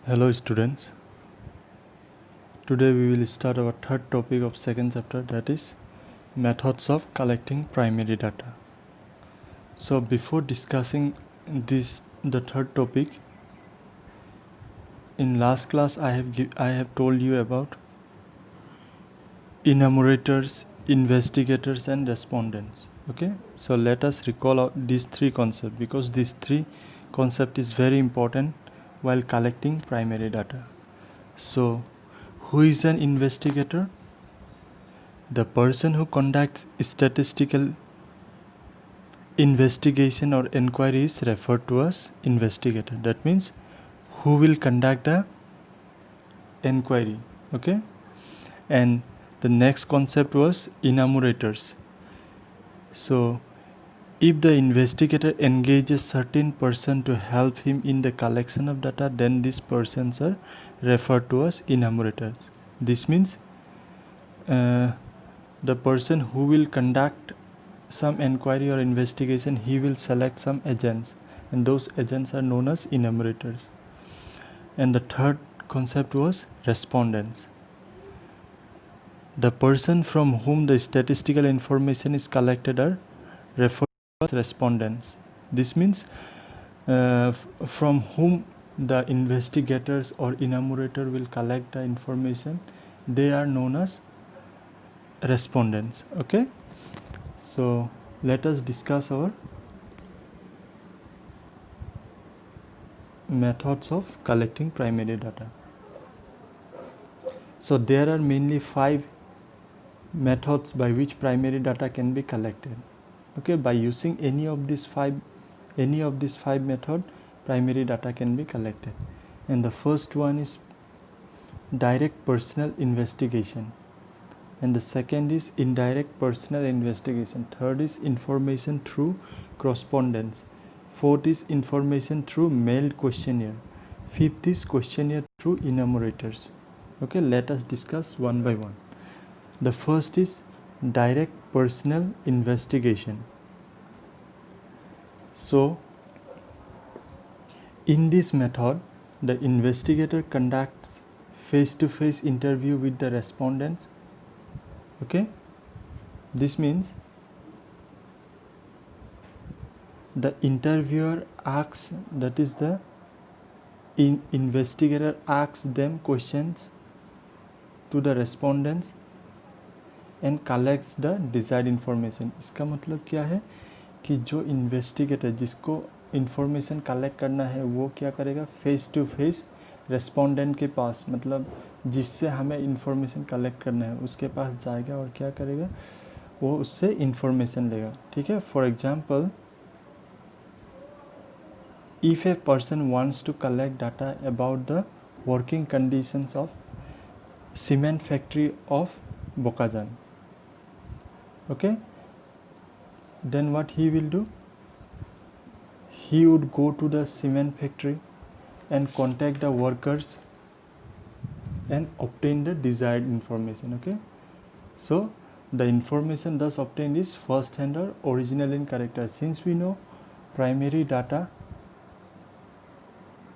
Hello students. Today we will start our third topic of second chapter, that is methods of collecting primary data. So before discussing the third topic, in last class I have told you about enumerators, investigators and respondents. Okay? So let us recall these three concepts, because these three concept is very important while collecting primary data. So who is an investigator? The person who conducts statistical investigation or inquiry is referred to as investigator. That means who will conduct a inquiry. Okay? And the next concept was enumerators. So if the investigator engages certain person to help him in the collection of data, then these persons are referred to as enumerators. This means the person who will conduct some inquiry or investigation, he will select some agents, and those agents are known as enumerators. And the third concept was respondents. The person from whom the statistical information is collected are referred to as respondents. This means from whom the investigators or enumerator will collect the information, they are known as respondents. Okay? So let us discuss our methods of collecting primary data. So there are mainly 5 methods by which primary data can be collected. Okay, by using any of these five method, primary data can be collected. And the first one is direct personal investigation, and the second is indirect personal investigation, third is information through correspondence, fourth is information through mailed questionnaire, fifth is questionnaire through enumerators. Okay, let us discuss one by one. The first is direct personal investigation. So in this method, the investigator conducts face-to-face interview with the respondents. Okay, this means the interviewer asks, that is the investigator asks them questions to the respondents and collects the desired information. इसका मतलब क्या है कि जो investigator जिसको information collect करना है वो क्या करेगा, फेस टू फेस रेस्पोंडेंट के पास, मतलब जिससे हमें इंफॉर्मेशन कलेक्ट करना है उसके पास जाएगा और क्या करेगा, वो उससे इंफॉर्मेशन लेगा. ठीक है, for example, if a person wants to collect data about the working conditions of cement factory of Bokazan, okay, then what he will do, he would go to the cement factory and contact the workers and obtain the desired information. Okay, so the information thus obtained is first hand or original in character. Since we know primary data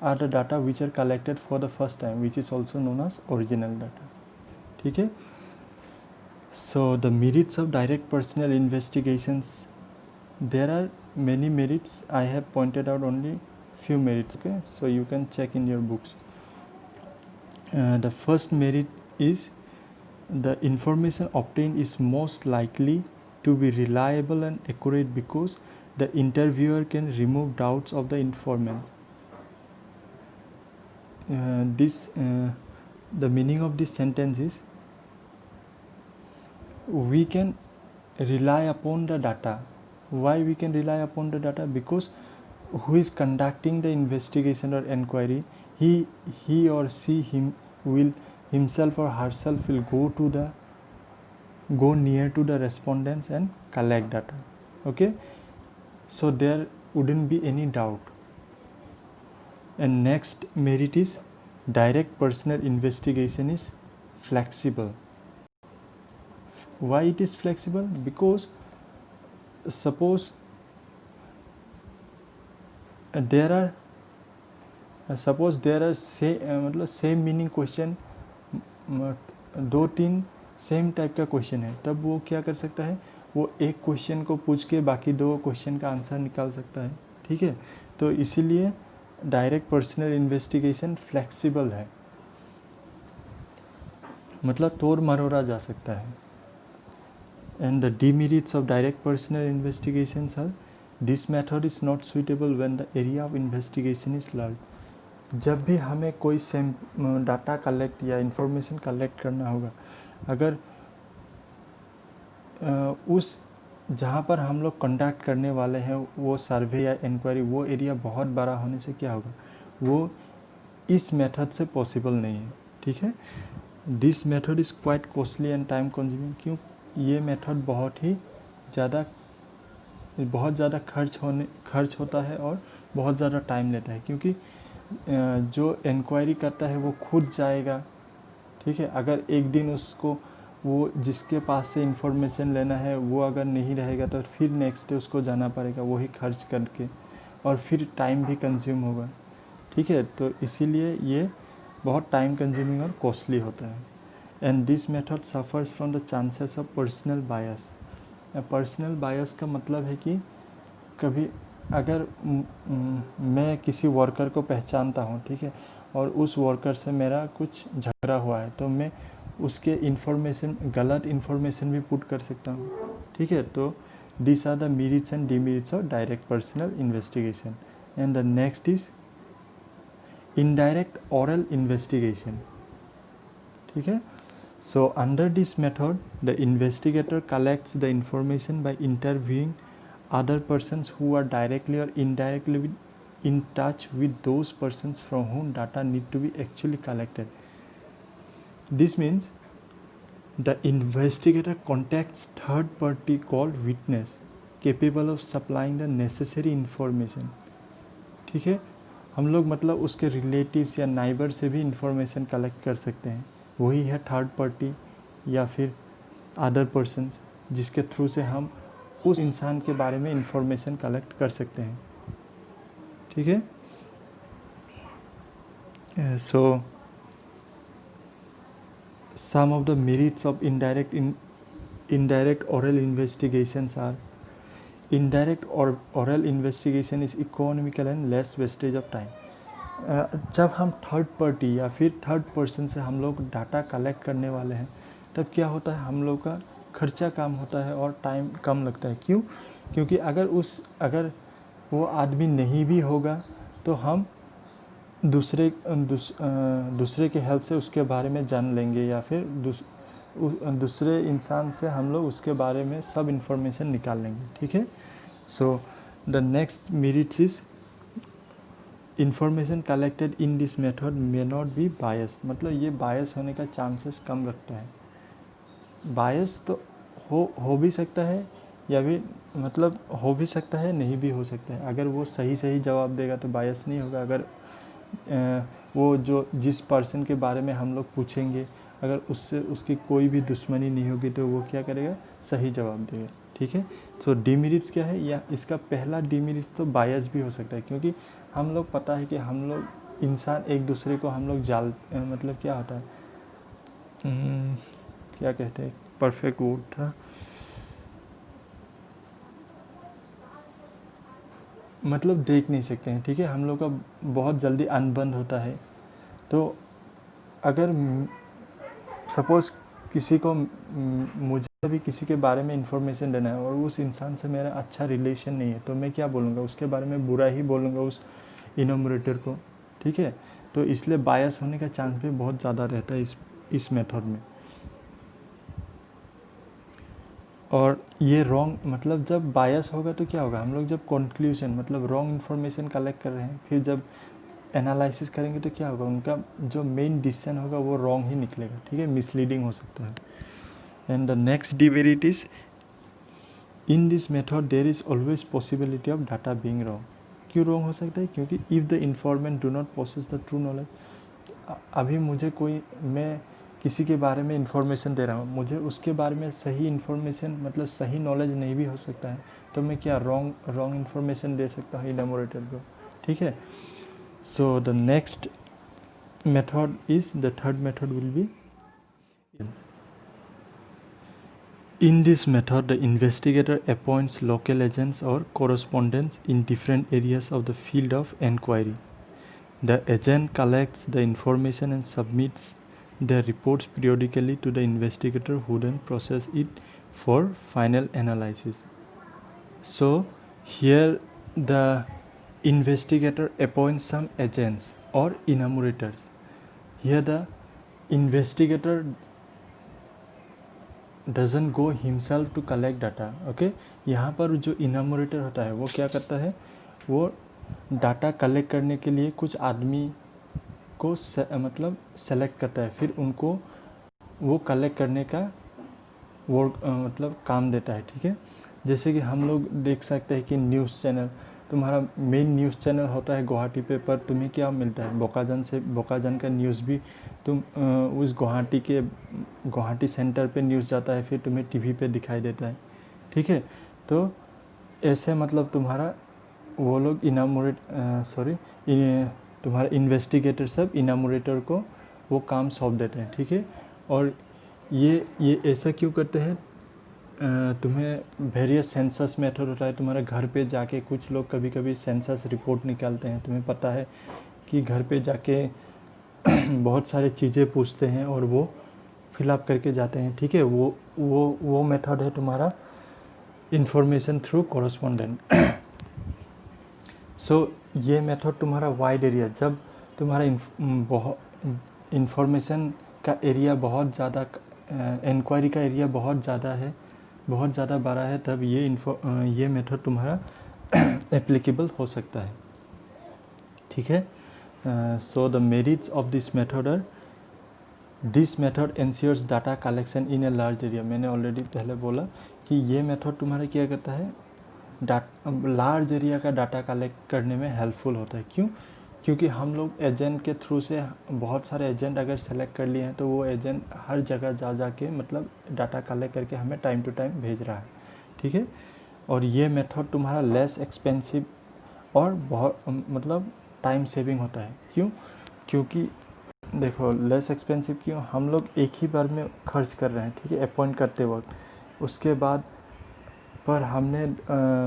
are the data which are collected for the first time, which is also known as original data. ठीक है. So the merits of direct personal investigations, there are many merits. I have pointed out only few merits. Okay, so you can check in your books. The first merit is the information obtained is most likely to be reliable and accurate because the interviewer can remove doubts of the informant. The meaning of this sentence is, we can rely upon the data. Why we can rely upon the data? Because who is conducting the investigation or inquiry, he or she will himself or herself will go near to the respondents and collect data. Okay, so there wouldn't be any doubt. And next merit is direct personal investigation is flexible. Why it is flexible? Because suppose there are suppose there are मतलब same meaning question, 2-3 same type का question है, तब वो क्या कर सकता है, वो एक क्वेश्चन को पूछ के बाकी 2 क्वेश्चन का आंसर निकाल सकता है। ठीक है, तो इसीलिए डायरेक्ट पर्सनल इन्वेस्टिगेशन फ्लेक्सिबल है, मतलब तोड़ मरोड़ा जा सकता है। And the demerits of direct personal investigations are, this method is not suitable when the area of investigation is large. जब भी हमें कोई डाटा कलेक्ट या इंफॉर्मेशन कलेक्ट करना होगा, अगर उस जहाँ पर हम लोग कंडक्ट करने वाले हैं वो सर्वे या इंक्वायरी, वो एरिया बहुत बड़ा होने से क्या होगा, वो इस मेथड से पॉसिबल नहीं है। ठीक है, this method is quite costly and time consuming. क्यों, ये मेथड बहुत ज़्यादा खर्च होता है और बहुत ज़्यादा टाइम लेता है, क्योंकि जो इंक्वायरी करता है वो खुद जाएगा। ठीक है, अगर एक दिन उसको वो जिसके पास से इंफॉर्मेशन लेना है वो अगर नहीं रहेगा तो फिर नेक्स्ट डे उसको जाना पड़ेगा वही खर्च करके, और फिर टाइम भी कंज्यूम होगा। ठीक है, तो इसीलिए ये बहुत टाइम कंज्यूमिंग और कॉस्टली होता है। And this method suffers from the chances of personal bias. Personal bias का मतलब है कि कभी अगर मैं किसी वर्कर को पहचानता हूँ, ठीक है, और उस वर्कर से मेरा कुछ झगड़ा हुआ है, तो मैं उसके गलत इन्फॉर्मेशन भी पुट कर सकता हूँ। ठीक है, तो this are the merits and demerits of direct personal investigation. And the next is indirect oral investigation. ठीक है, so under this method the investigator collects the information by interviewing other persons who are directly or indirectly in touch with those persons from whom data need to be actually collected. This means the investigator contacts third party called witness capable of supplying the necessary information. ठीक है, हम लोग मतलब उसके relatives या neighbour से भी information collect कर सकते हैं, वही है थर्ड पार्टी या फिर अदर पर्सन्स, जिसके थ्रू से हम उस इंसान के बारे में इंफॉर्मेशन कलेक्ट कर सकते हैं। ठीक है, so some of the merits of indirect oral investigations are, indirect oral investigation is economical and less wastage of time. जब हम थर्ड पार्टी या फिर थर्ड पर्सन से हम लोग डाटा कलेक्ट करने वाले हैं, तब क्या होता है, हम लोग का खर्चा कम होता है और टाइम कम लगता है। क्यों, क्योंकि अगर वो आदमी नहीं भी होगा तो हम दूसरे के हेल्प से उसके बारे में जान लेंगे, या फिर दूसरे इंसान से हम लोग उसके बारे में सब इन्फॉर्मेशन निकाल लेंगे। ठीक है, so the next merits is information collected in this method may not be bias. मतलब ये बायस होने का चांसेस कम रखता है। बायस तो हो भी सकता है, या भी मतलब हो भी सकता है, नहीं भी हो सकता है। अगर वो सही जवाब देगा तो बायस नहीं होगा। अगर वो जिस पर्सन के बारे में हम लोग पूछेंगे, अगर उससे उसकी कोई भी दुश्मनी नहीं होगी तो वो क्या करेगा, सही जवाब देगा। ठीक है, तो डिमेरिट्स क्या है, या इसका पहला डिमेरिट्स तो बायस भी हो सकता है, क्योंकि हम लोग पता है कि हम लोग इंसान एक दूसरे को हम लोग मतलब क्या होता है, क्या कहते हैं, परफेक्ट वर्ड था, मतलब देख नहीं सकते हैं। ठीक है, हम लोग का बहुत जल्दी अनबन होता है। तो अगर सपोज़ किसी को मुझे भी किसी के बारे में इंफॉर्मेशन देना है और उस इंसान से मेरा अच्छा रिलेशन नहीं है, तो मैं क्या बोलूँगा, उसके बारे में बुरा ही बोलूँगा उस इनोमरेटर को। ठीक है, तो इसलिए बायस होने का चांस भी बहुत ज़्यादा रहता है इस मेथड में। और ये रॉन्ग, मतलब जब बायस होगा तो क्या होगा, हम लोग जब कंक्लूजन मतलब रॉन्ग इन्फॉर्मेशन कलेक्ट कर रहे हैं, फिर जब एनालिसिस करेंगे तो क्या होगा, उनका जो मेन डिसीजन होगा वो रॉन्ग ही निकलेगा। ठीक है, मिसलीडिंग हो सकता है। And the next demerit is, in this method there is always possibility of data being wrong. क्यों रॉन्ग हो सकता है, क्योंकि if the informant do not possess the true knowledge. अभी मैं किसी के बारे में इंफॉर्मेशन दे रहा हूँ, मुझे उसके बारे में सही इन्फॉर्मेशन मतलब सही नॉलेज नहीं भी हो सकता है, तो मैं क्या रॉन्ग इन्फॉर्मेशन दे सकता हूँ इनोमरेटर को। ठीक है, So the next method is, the third method will be, in this method the investigator appoints local agents or correspondents in different areas of the field of inquiry. The agent collects the information and submits their reports periodically to the investigator, who then process it for final analysis. So here the investigator appoints some agents or enumerators. Here the investigator doesn't go himself to collect data. Okay, यहाँ पर जो इनामोरेटर होता है वो क्या करता है, वो डाटा कलेक्ट करने के लिए कुछ आदमी को मतलब सेलेक्ट करता है, फिर उनको वो कलेक्ट करने का वो मतलब काम देता है. ठीक है, जैसे कि हम लोग देख सकते हैं कि न्यूज़ चैनल, तुम्हारा मेन न्यूज़ चैनल होता है गुवाहाटी पे, पर तुम्हें क्या मिलता है, बोकाजान से, बोकाजान का न्यूज़ भी तुम उस गुवाहाटी सेंटर पे न्यूज़ जाता है, फिर तुम्हें टीवी पे दिखाई देता है. ठीक है, तो ऐसे मतलब तुम्हारा वो लोग तुम्हारा इन्वेस्टिगेटर सब इनामोरेटर को वो काम सौंप देते हैं. ठीक है, और ये ऐसा क्यों करते हैं, तुम्हें वेरियस सेंसस मेथड होता है, तुम्हारे घर पे जाके कुछ लोग कभी कभी सेंसस रिपोर्ट निकालते हैं, तुम्हें पता है कि घर पे जाके बहुत सारी चीज़ें पूछते हैं और वो फिलअप करके जाते हैं. ठीक है, वो मेथड है तुम्हारा इंफॉर्मेशन थ्रू कॉरेस्पॉन्डेंट. सो ये मेथड तुम्हारा वाइड एरिया, जब तुम्हारा इंफॉर्मेशन का एरिया बहुत ज़्यादा, इंक्वायरी का एरिया बहुत ज़्यादा है, बहुत ज़्यादा बड़ा है, तब ये मेथड तुम्हारा एप्लीकेबल हो सकता है. ठीक है, so the merits of this method are, this method ensures data collection in a large area. मैंने ऑलरेडी पहले बोला कि ये मेथड तुम्हारा क्या करता है, लार्ज एरिया का डाटा कलेक्ट करने में हेल्पफुल होता है. क्यों? क्योंकि हम लोग एजेंट के थ्रू से, बहुत सारे एजेंट अगर सेलेक्ट कर लिए हैं तो वो एजेंट हर जगह जा के मतलब डाटा कलेक्ट करके हमें टाइम टू टाइम भेज रहा है. ठीक है, और ये मेथड तुम्हारा लेस एक्सपेंसिव और बहुत मतलब टाइम सेविंग होता है. क्यों? क्योंकि देखो लेस एक्सपेंसिव क्यों, हम लोग एक ही बार में खर्च कर रहे हैं. ठीक है, अपॉइंट करते वक्त, उसके बाद पर हमने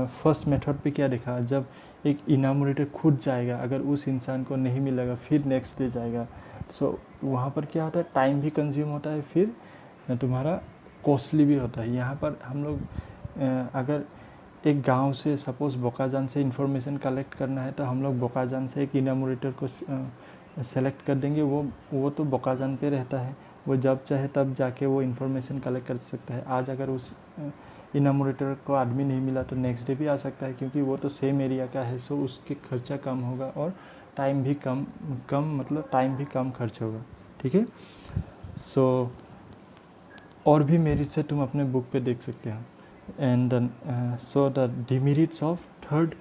फर्स्ट मेथड पे क्या देखा, जब एक इनामोरेटर खुद जाएगा, अगर उस इंसान को नहीं मिलेगा फिर नेक्स्ट डे जाएगा, सो वहाँ पर क्या होता है, टाइम भी कंज्यूम होता है, फिर तुम्हारा कॉस्टली भी होता है. यहाँ पर हम लोग अगर एक गांव से सपोज़ बोकाजान से इंफॉर्मेशन कलेक्ट करना है, तो हम लोग बोकाजान से एक इनामोरेटर को सेलेक्ट कर देंगे. वो तो बोकाजान पे रहता है, वो जब चाहे तब जाके वो इन्फॉर्मेशन कलेक्ट कर सकता है. आज अगर उस इनामोरेटर को आदमी नहीं मिला तो नेक्स्ट डे भी आ सकता है, क्योंकि वो तो सेम एरिया का है. सो उसके खर्चा कम होगा और टाइम भी कम मतलब टाइम भी कम खर्च होगा. ठीक है, सो और भी मेरिट्स है, तुम अपने बुक पे देख सकते हो. And so the demerits of third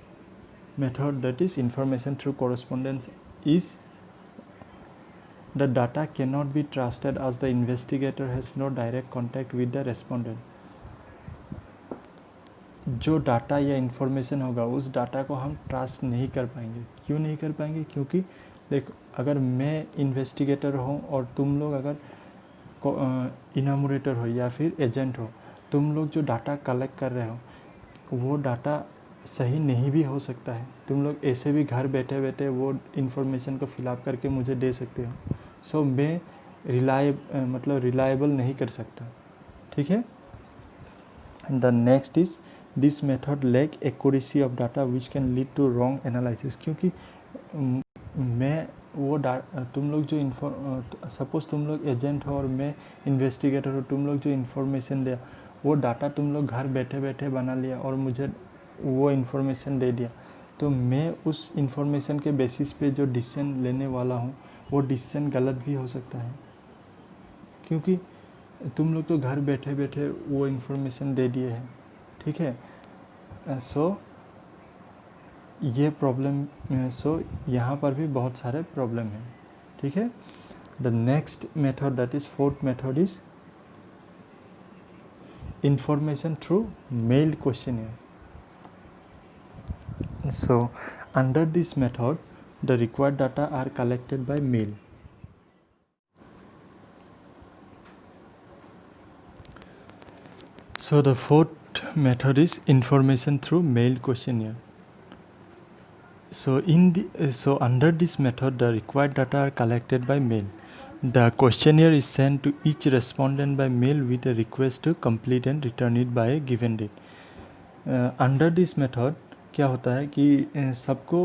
method, that is information through correspondence, is the data cannot be trusted as the investigator has no direct contact with the respondent. जो डाटा या information होगा उस data को हम trust नहीं कर पाएंगे. क्यों नहीं कर पाएंगे? क्योंकि देखो, अगर मैं इन्वेस्टिगेटर हूँ और तुम लोग अगर इनामोरेटर हो या फिर एजेंट हो, तुम लोग जो डाटा कलेक्ट कर रहे हो वो डाटा सही नहीं भी हो सकता है. तुम लोग ऐसे भी घर बैठे बैठे वो इन्फॉर्मेशन को फिलअप करके मुझे दे सकते हो. सो मैं रिलायबल नहीं कर सकता. ठीक है, the next is this method lack accuracy of data which can lead to wrong analysis. क्योंकि मैं वो तुम लोग जो सपोज तुम लोग एजेंट हो और मैं इन्वेस्टिगेटर हो, तुम लोग जो इन्फॉर्मेशन दिया वो डाटा तुम लोग घर बैठे बैठे बना लिया और मुझे वो इन्फॉर्मेशन दे दिया, तो मैं उस इन्फॉर्मेशन के बेसिस पे जो डिसीजन लेने वाला हूँ वो डिसीजन गलत भी हो सकता है. क्योंकि तुम लोग तो घर बैठे बैठे वो इन्फॉर्मेशन दे दिए हैं. ठीक है, सो ये प्रॉब्लम, सो यहाँ पर भी बहुत सारे प्रॉब्लम हैं. ठीक है, the next method, that is fourth method, is information through mailed questionnaire. So under this method, the required data are collected by mail. So the fourth method is information through mail questionnaire. So under this method, the required data are collected by mail. The questionnaire is sent to each respondent by mail with a request to complete and return it by a given date. Under this method क्या होता है कि सबको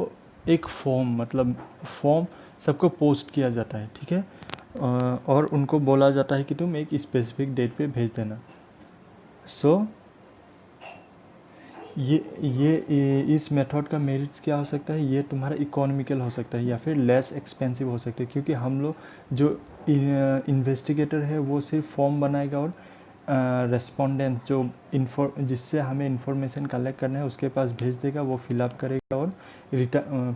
एक form मतलब form सबको post किया जाता है, ठीक है, और उनको बोला जाता है कि तुम एक स्पेसिफिक डेट पे भेज देना. सो ये इस मेथड का मेरिट्स क्या हो सकता है, ये तुम्हारा इकोनॉमिकल हो सकता है या फिर लेस एक्सपेंसिव हो सकता है, क्योंकि हम लोग जो इन्वेस्टिगेटर है वो सिर्फ फॉर्म बनाएगा और रेस्पोंडेंट्स जो जिससे हमें इंफॉर्मेशन कलेक्ट करना है उसके पास भेज देगा, वो फिलअप करेगा और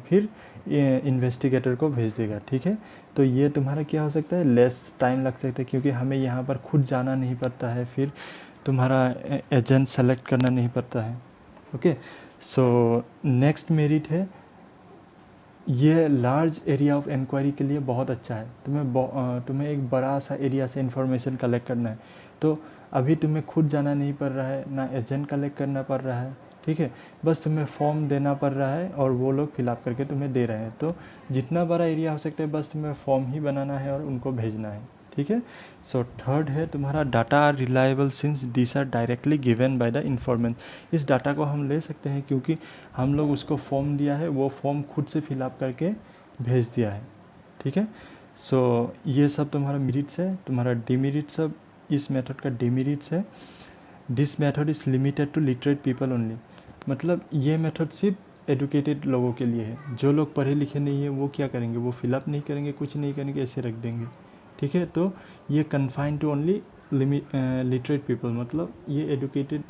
फिर इन्वेस्टिगेटर को भेज देगा, ठीक है. तो ये तुम्हारा क्या हो सकता है, लेस टाइम लग सकता है, क्योंकि हमें यहाँ पर खुद जाना नहीं पड़ता है, फिर तुम्हारा एजेंट सेलेक्ट करना नहीं पड़ता है. ओके. सो नेक्स्ट मेरिट है, ये लार्ज एरिया ऑफ इंक्वायरी के लिए बहुत अच्छा है. तुम्हें एक बड़ा सा एरिया से इंफॉर्मेशन कलेक्ट करना है, तो अभी तुम्हें खुद जाना नहीं पड़ रहा है, ना एजेंट कलेक्ट करना पड़ रहा है, ठीक है, बस तुम्हें फॉर्म देना पड़ रहा है और वो लोग फिलअप करके तुम्हें दे रहे हैं. तो जितना बड़ा एरिया हो सकता है बस तुम्हें फॉर्म ही बनाना है और उनको भेजना है, ठीक है. सो थर्ड है तुम्हारा data are reliable since this are directly given by the informant. इस डाटा को हम ले सकते हैं क्योंकि हम लोग उसको फॉर्म दिया है, वो फॉर्म खुद से फिलअप करके भेज दिया है, ठीक है. सो ये सब तुम्हारा मेरिट्स है. तुम्हारा डिमेरिट्स सब इस मेथड का डिमेरिट्स है. This method is limited to literate people only. मतलब ये मेथड सिर्फ एडुकेटेड लोगों के लिए है. जो लोग पढ़े लिखे नहीं है वो क्या करेंगे, वो फिलअप नहीं करेंगे, कुछ नहीं करेंगे, ऐसे रख देंगे, ठीक है. तो ये confined to only literate people, मतलब ये एडुकेटेड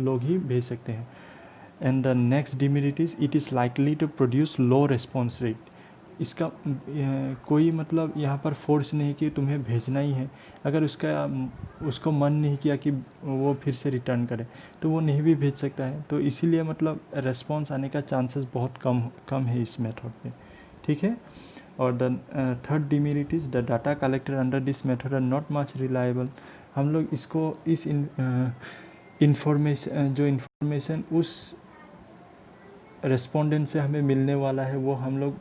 लोग ही भेज सकते हैं. And the next demerit is it is likely to produce low response rate. इसका कोई मतलब यहाँ पर फोर्स नहीं कि तुम्हें भेजना ही है. अगर उसको मन नहीं किया कि वो फिर से रिटर्न करे तो वो नहीं भी भेज सकता है. तो इसीलिए मतलब रेस्पॉन्स आने का चांसेस बहुत कम है इस मेथड पे, ठीक है. और the third demerit is the data collected under this method are not much reliable. हम लोग इसको इस इंफॉर्मेशन उस रेस्पोंडेंट से हमें मिलने वाला है वो हम लोग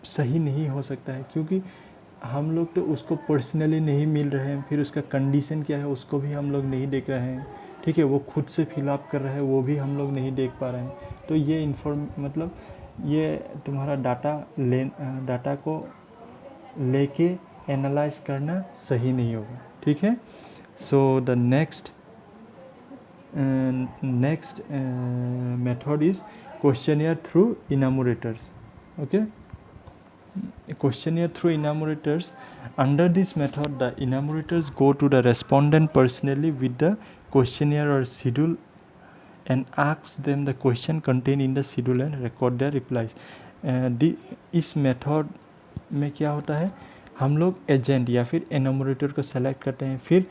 सही नहीं हो सकता है, क्योंकि हम लोग तो उसको पर्सनली नहीं मिल रहे हैं, फिर उसका कंडीशन क्या है उसको भी हम लोग नहीं देख रहे हैं, ठीक है. वो खुद से फिलअप कर रहा है वो भी हम लोग नहीं देख पा रहे हैं. तो ये मतलब ये तुम्हारा डाटा को लेके एनालाइज करना सही नहीं होगा, ठीक है. So the next method is questionnaire through enumerators. Okay, questionnaire through enumerators. Under this method the enumerators go to the respondent personally with the questionnaire or schedule and ask them the question contained in the schedule and record their replies. इस method में क्या होता है, हम लोग agent या फिर एनुमरेटर को सेलेक्ट करते हैं, फिर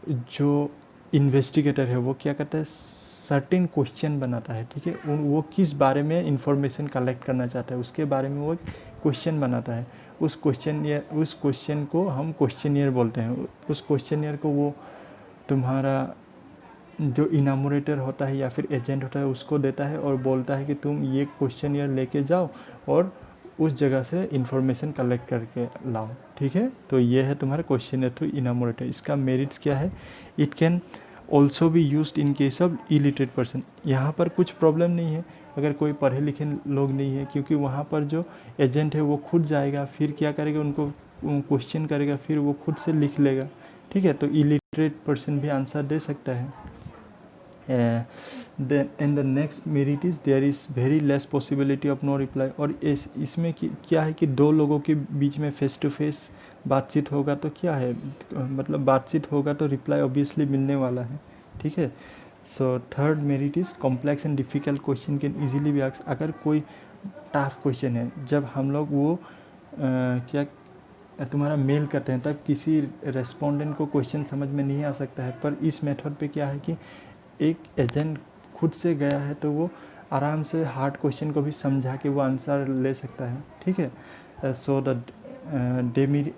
जो इन्वेस्टिगेटर है वो क्या करता है, सर्टेन क्वेश्चन बनाता है, ठीक है. वो किस बारे में इंफॉर्मेशन कलेक्ट करना चाहता है उसके बारे में वो क्वेश्चन बनाता है. उस क्वेश्चन को हम क्वेश्चनियर बोलते हैं. उस क्वेश्चनियर को वो तुम्हारा जो इनामोरेटर होता है या फिर एजेंट होता है उसको देता है और बोलता है कि तुम ये क्वेश्चनियर लेके जाओ और उस जगह से इंफॉर्मेशन कलेक्ट करके लाओ, ठीक है. तो ये है तुम्हारा क्वेश्चनियर थ्रू इनामोरेटर. इसका मेरिट्स क्या है, it can also be used in case of illiterate person. यहाँ पर कुछ प्रॉब्लम नहीं है अगर कोई पढ़े लिखे लोग नहीं है, क्योंकि वहाँ पर जो एजेंट है वो खुद जाएगा, फिर क्या करेगा, उनको क्वेश्चन करेगा, फिर वो खुद से लिख लेगा, ठीक है. तो इलिटरेट पर्सन भी आंसर दे सकता है. And the next merit is there is very less possibility of no reply. और इसमें क्या है कि दो लोगों के बीच में फेस टू फेस बातचीत होगा तो क्या है, मतलब बातचीत होगा तो रिप्लाई ऑब्वियसली मिलने वाला है, ठीक है. So third merit is complex and difficult question can easily be asked. अगर कोई टफ क्वेश्चन है, जब हम लोग वो क्या तुम्हारा मेल करते हैं तब किसी रेस्पोंडेंट को क्वेश्चन समझ में नहीं आ सकता है. पर इस मेथड पे क्या है कि एक एजेंट खुद से गया है तो वो आराम से हार्ड क्वेश्चन को भी समझा के वो आंसर ले सकता है, ठीक है। So the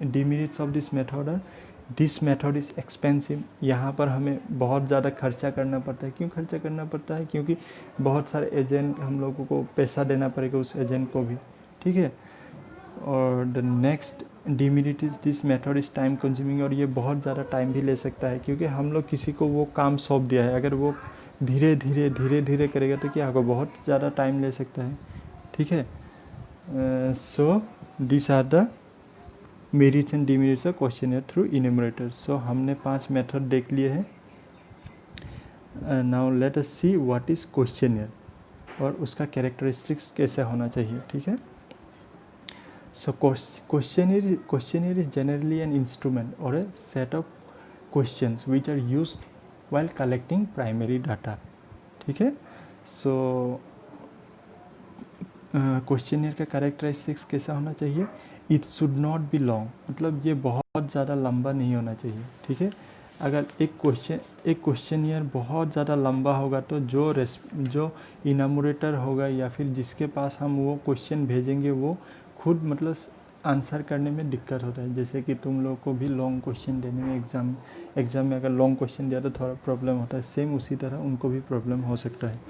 demerits of this method है, दिस मेथड इज़ एक्सपेंसिव। यहाँ पर हमें बहुत ज़्यादा खर्चा करना पड़ता है। क्यों खर्चा करना पड़ता है? क्योंकि बहुत सारे एजेंट, हम लोगों को पैसा देना पड़ेगा उस एजेंट को भी, ठीक है। और the next demerit is this method is time consuming, और ये बहुत ज़्यादा टाइम भी ले सकता है, क्योंकि हम लोग किसी को वो काम सौंप दिया है, अगर वो धीरे धीरे करेगा तो क्या होगा, बहुत ज़्यादा टाइम ले सकता है, ठीक है। So this are the merits and demerits of questionnaire through enumerator. So हमने 5 मेथड देख लिए हैं। Now let us see what is questionnaire और उसका कैरेक्टरिस्टिक्स कैसे होना चाहिए, ठीक है। So questionnaire is generally an instrument or a set of questions which are used while collecting primary data, ठीक है। सो क्वेश्चनियर का कैरेक्टरिस्टिक्स कैसा होना चाहिए? It should not be long, मतलब ये बहुत ज़्यादा लंबा नहीं होना चाहिए, ठीक है। अगर एक क्वेश्चनियर बहुत ज़्यादा लंबा होगा तो जो इनामोरेटर होगा या फिर जिसके पास हम वो क्वेश्चन भेजेंगे वो खुद मतलब आंसर करने में दिक्कत होता है। जैसे कि तुम लोग को भी लॉन्ग क्वेश्चन देने में एग्ज़ाम में अगर लॉन्ग क्वेश्चन दिया तो थोड़ा प्रॉब्लम होता है, सेम उसी तरह उनको भी प्रॉब्लम हो सकता है,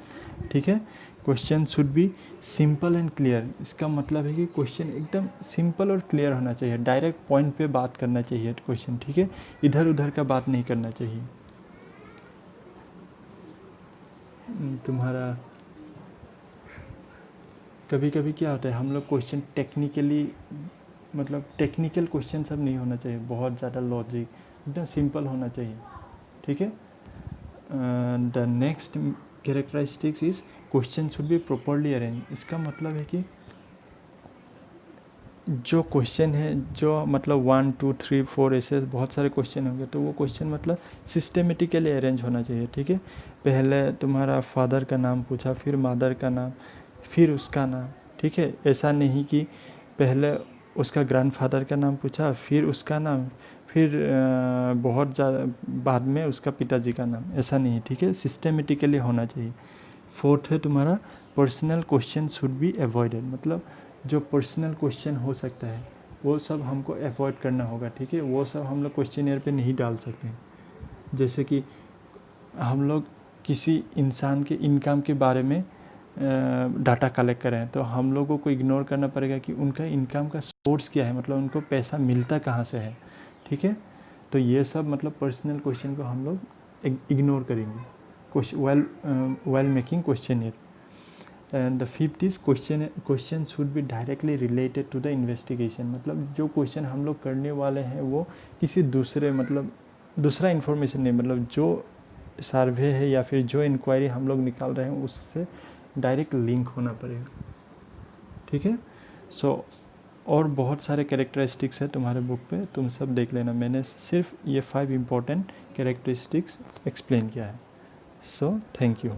ठीक है। Question should B simple and clear, इसका मतलब है कि क्वेश्चन एकदम सिंपल और क्लियर होना चाहिए, डायरेक्ट पॉइंट पे बात करना चाहिए क्वेश्चन, ठीक है। इधर उधर का बात नहीं करना चाहिए। तुम्हारा कभी कभी क्या होता है, हम लोग क्वेश्चन टेक्निकली मतलब टेक्निकल क्वेश्चन सब नहीं होना चाहिए, बहुत ज़्यादा लॉजिक, एकदम सिंपल होना चाहिए, ठीक है। The next characteristics is question should be properly arrange. इसका मतलब है कि जो क्वेश्चन है, जो मतलब 1 2 3 4 ऐसे बहुत सारे क्वेश्चन होंगे, तो वो क्वेश्चन मतलब सिस्टमेटिकली अरेंज होना चाहिए, ठीक है। पहले तुम्हारा फादर का नाम पूछा, फिर मदर का नाम, फिर उसका नाम, ठीक है। ऐसा नहीं कि पहले उसका ग्रैंडफादर का नाम पूछा, फिर उसका नाम, फिर बहुत ज़्यादा बाद में उसका पिताजी का नाम, ऐसा नहीं, ठीक है। सिस्टमेटिकली होना चाहिए। फोर्थ है तुम्हारा personal question should be avoided, मतलब जो पर्सनल क्वेश्चन हो सकता है वो सब हमको अवॉइड करना होगा, ठीक है। वो सब हम लोग क्वेश्चनियर पे नहीं डाल सकते। जैसे कि हम लोग किसी इंसान के इनकम के बारे में डाटा कलेक्ट करें, तो हम लोगों को इग्नोर करना पड़ेगा कि उनका इनकम का सोर्स क्या है, मतलब उनको पैसा मिलता कहाँ से है, ठीक है। तो ये सब मतलब पर्सनल क्वेश्चन को हम लोग इग्नोर करेंगे while making questionnaire. And the fifth is question should be directly related to the investigation, मतलब जो क्वेश्चन हम लोग करने वाले हैं वो किसी दूसरे मतलब दूसरा इन्फॉर्मेशन नहीं, मतलब जो सर्वे है या फिर जो इंक्वायरी हम लोग निकाल रहे हैं उससे डायरेक्ट लिंक होना पड़ेगा, ठीक है। सो और बहुत सारे कैरेक्टरिस्टिक्स है तुम्हारे बुक पे, तुम सब देख लेना। मैंने सिर्फ ये 5 इम्पोर्टेंट कैरेक्टरिस्टिक्स एक्सप्लेन किया है। So thank you.